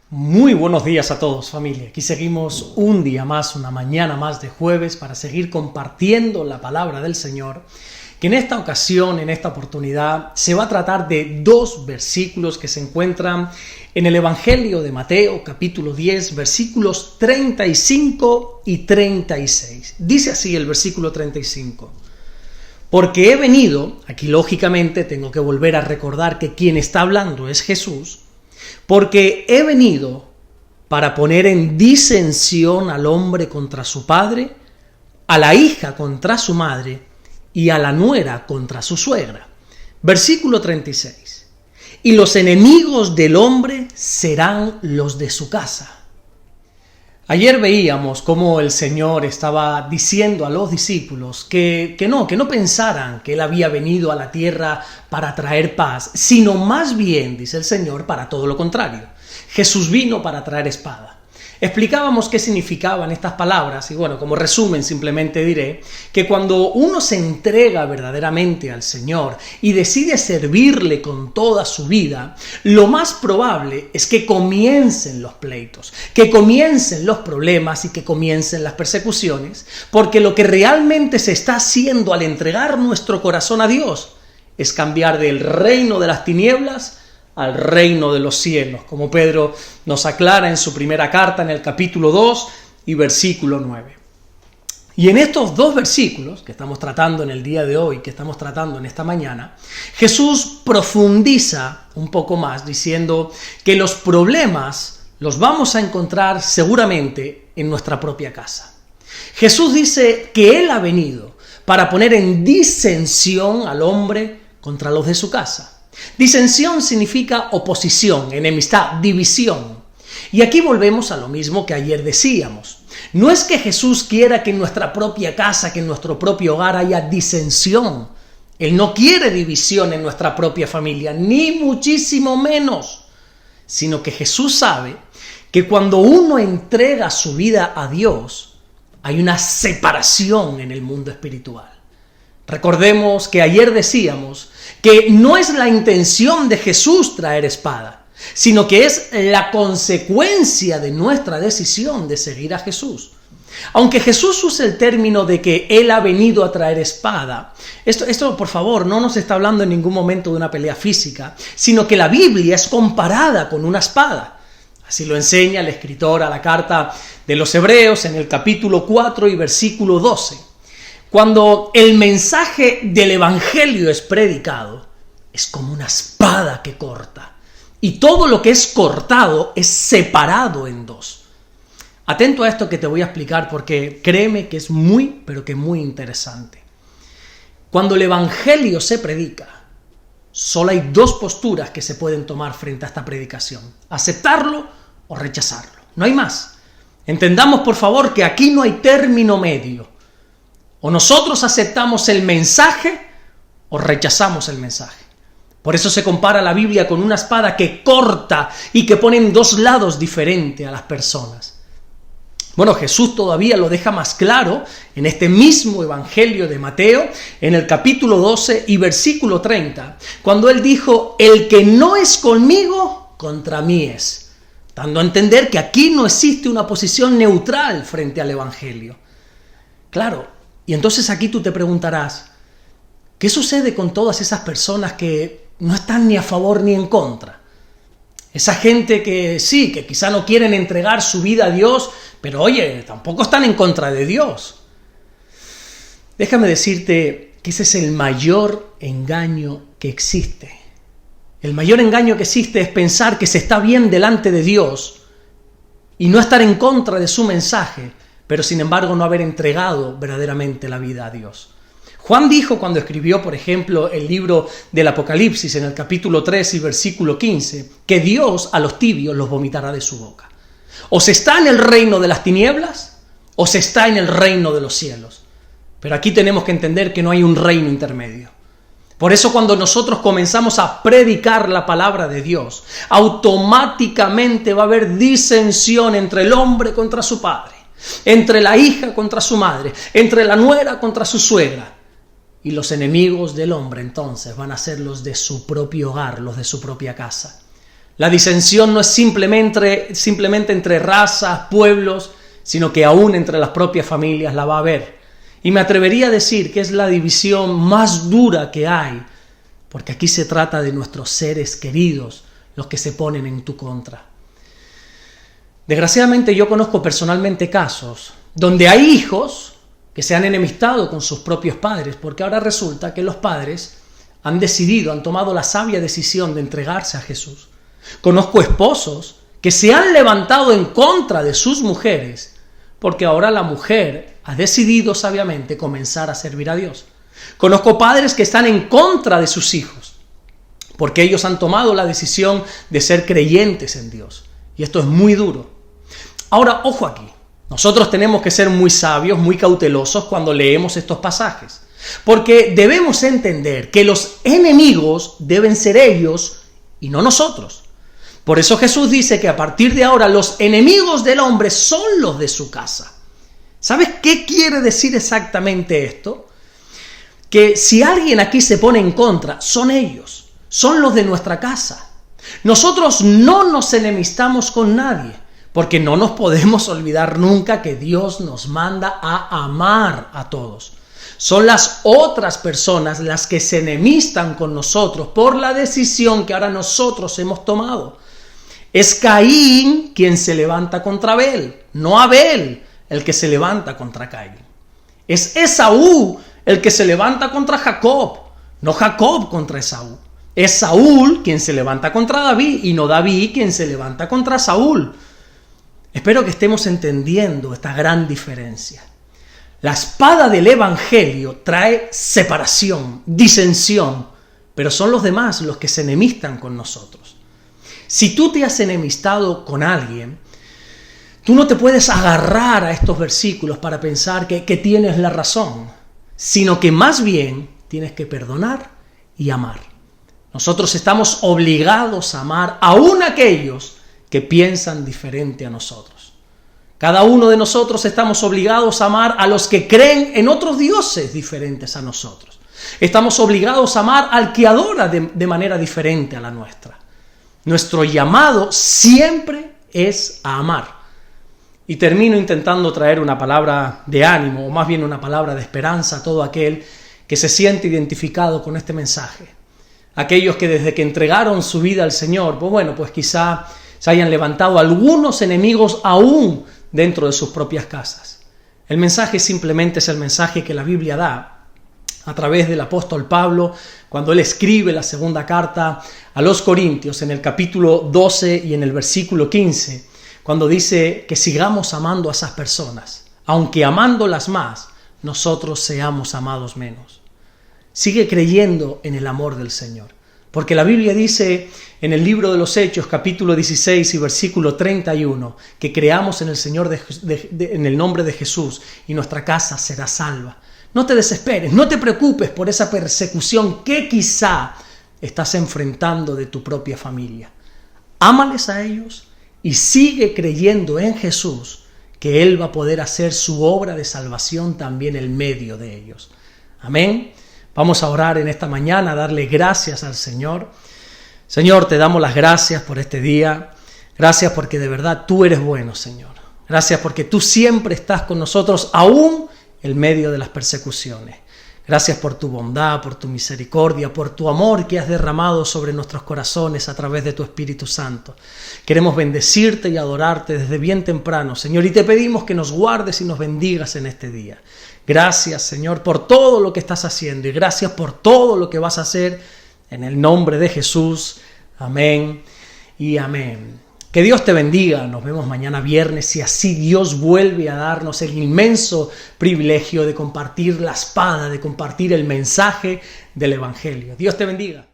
Muy buenos días a todos, familia. Aquí seguimos un día más, una mañana más de jueves para seguir compartiendo la palabra del Señor, que en esta ocasión, en esta oportunidad, se va a tratar de dos versículos que se encuentran en el Evangelio de Mateo, capítulo 10, versículos 35 y 36. Dice así el versículo 35. Porque he venido, aquí lógicamente tengo que volver a recordar que quien está hablando es Jesús, porque he venido para poner en disensión al hombre contra su padre, a la hija contra su madre y a la nuera contra su suegra. Versículo 36. Y los enemigos del hombre serán los de su casa. Ayer veíamos cómo el Señor estaba diciendo a los discípulos que no pensaran que Él había venido a la tierra para traer paz, sino más bien, dice el Señor, para todo lo contrario. Jesús vino para traer espada. Explicábamos qué significaban estas palabras y bueno, como resumen simplemente diré que cuando uno se entrega verdaderamente al Señor y decide servirle con toda su vida, lo más probable es que comiencen los pleitos, que comiencen los problemas y que comiencen las persecuciones, porque lo que realmente se está haciendo al entregar nuestro corazón a Dios es cambiar del reino de las tinieblas al reino de los cielos, como Pedro nos aclara en su primera carta en el capítulo 2 y versículo 9. Y en estos dos versículos que estamos tratando en el día de hoy, que estamos tratando en esta mañana, Jesús profundiza un poco más diciendo que los problemas los vamos a encontrar seguramente en nuestra propia casa. Jesús dice que Él ha venido para poner en disensión al hombre contra los de su casa. Disensión significa oposición, enemistad, división. Y aquí volvemos a lo mismo que ayer decíamos. No es que Jesús quiera que en nuestra propia casa, que en nuestro propio hogar haya disensión. Él no quiere división en nuestra propia familia, ni muchísimo menos. Sino que Jesús sabe que cuando uno entrega su vida a Dios, hay una separación en el mundo espiritual. Recordemos que ayer decíamos que no es la intención de Jesús traer espada, sino que es la consecuencia de nuestra decisión de seguir a Jesús. Aunque Jesús use el término de que Él ha venido a traer espada, esto por favor no nos está hablando en ningún momento de una pelea física, sino que la Biblia es comparada con una espada. Así lo enseña el escritor a la carta de los Hebreos en el capítulo 4 y versículo 12. Cuando el mensaje del Evangelio es predicado, es como una espada que corta. Y todo lo que es cortado es separado en dos. Atento a esto que te voy a explicar porque créeme que es muy, pero que muy interesante. Cuando el Evangelio se predica, solo hay dos posturas que se pueden tomar frente a esta predicación. Aceptarlo o rechazarlo. No hay más. Entendamos por favor que aquí no hay término medio. O nosotros aceptamos el mensaje o rechazamos el mensaje. Por eso se compara la Biblia con una espada que corta y que pone en dos lados diferentes a las personas. Bueno, Jesús todavía lo deja más claro en este mismo Evangelio de Mateo, en el capítulo 12 y versículo 30, cuando Él dijo, el que no es conmigo, contra mí es. Dando a entender que aquí no existe una posición neutral frente al Evangelio. Claro. Y entonces aquí tú te preguntarás, ¿qué sucede con todas esas personas que no están ni a favor ni en contra? Esa gente que sí, que quizá no quieren entregar su vida a Dios, pero oye, tampoco están en contra de Dios. Déjame decirte que ese es el mayor engaño que existe. El mayor engaño que existe es pensar que se está bien delante de Dios y no estar en contra de su mensaje, pero sin embargo no haber entregado verdaderamente la vida a Dios. Juan dijo cuando escribió, por ejemplo, el libro del Apocalipsis en el capítulo 3 y versículo 15, que Dios a los tibios los vomitará de su boca. O se está en el reino de las tinieblas, o se está en el reino de los cielos. Pero aquí tenemos que entender que no hay un reino intermedio. Por eso cuando nosotros comenzamos a predicar la palabra de Dios, automáticamente va a haber disensión entre el hombre contra su padre, entre la hija contra su madre, entre la nuera contra su suegra. Y los enemigos del hombre entonces van a ser los de su propio hogar, los de su propia casa. La disensión no es simplemente entre razas, pueblos, sino que aún entre las propias familias la va a haber. Y me atrevería a decir que es la división más dura que hay, porque aquí se trata de nuestros seres queridos, los que se ponen en tu contra. Desgraciadamente yo conozco personalmente casos donde hay hijos que se han enemistado con sus propios padres, porque ahora resulta que los padres han tomado la sabia decisión de entregarse a Jesús. Conozco esposos que se han levantado en contra de sus mujeres, porque ahora la mujer ha decidido sabiamente comenzar a servir a Dios. Conozco padres que están en contra de sus hijos, porque ellos han tomado la decisión de ser creyentes en Dios. Y esto es muy duro. Ahora, ojo aquí. Nosotros tenemos que ser muy sabios, muy cautelosos cuando leemos estos pasajes, porque debemos entender que los enemigos deben ser ellos y no nosotros. Por eso Jesús dice que a partir de ahora los enemigos del hombre son los de su casa. ¿Sabes qué quiere decir exactamente esto? Que si alguien aquí se pone en contra, son ellos, son los de nuestra casa. Nosotros no nos enemistamos con nadie, porque no nos podemos olvidar nunca que Dios nos manda a amar a todos. Son las otras personas las que se enemistan con nosotros por la decisión que ahora nosotros hemos tomado. Es Caín quien se levanta contra Abel, no Abel el que se levanta contra Caín. Es Esaú el que se levanta contra Jacob, no Jacob contra Esaú. Es Saúl quien se levanta contra David y no David quien se levanta contra Saúl. Espero que estemos entendiendo esta gran diferencia. La espada del Evangelio trae separación, disensión, pero son los demás los que se enemistan con nosotros. Si tú te has enemistado con alguien, tú no te puedes agarrar a estos versículos para pensar que tienes la razón, sino que más bien tienes que perdonar y amar. Nosotros estamos obligados a amar aún a aquellos que piensan diferente a nosotros. Cada uno de nosotros estamos obligados a amar a los que creen en otros dioses diferentes a nosotros. Estamos obligados a amar al que adora de manera diferente a la nuestra. Nuestro llamado siempre es a amar. Y termino intentando traer una palabra de ánimo, o más bien una palabra de esperanza a todo aquel que se siente identificado con este mensaje. Aquellos que desde que entregaron su vida al Señor, pues quizá se hayan levantado algunos enemigos aún dentro de sus propias casas. El mensaje simplemente es el mensaje que la Biblia da a través del apóstol Pablo cuando él escribe la segunda carta a los Corintios en el capítulo 12 y en el versículo 15, cuando dice que sigamos amando a esas personas, aunque amándolas más, nosotros seamos amados menos. Sigue creyendo en el amor del Señor. Porque la Biblia dice en el libro de los Hechos, capítulo 16 y versículo 31, que creamos en el Señor en el nombre de Jesús y nuestra casa será salva. No te desesperes, no te preocupes por esa persecución que quizá estás enfrentando de tu propia familia. Ámales a ellos y sigue creyendo en Jesús, que Él va a poder hacer su obra de salvación también en medio de ellos. Amén. Vamos a orar en esta mañana, a darle gracias al Señor. Señor, te damos las gracias por este día. Gracias porque de verdad tú eres bueno, Señor. Gracias porque tú siempre estás con nosotros, aún en medio de las persecuciones. Gracias por tu bondad, por tu misericordia, por tu amor que has derramado sobre nuestros corazones a través de tu Espíritu Santo. Queremos bendecirte y adorarte desde bien temprano, Señor, y te pedimos que nos guardes y nos bendigas en este día. Gracias, Señor, por todo lo que estás haciendo y gracias por todo lo que vas a hacer en el nombre de Jesús. Amén y amén. Que Dios te bendiga. Nos vemos mañana viernes si así Dios vuelve a darnos el inmenso privilegio de compartir la espada, de compartir el mensaje del Evangelio. Dios te bendiga.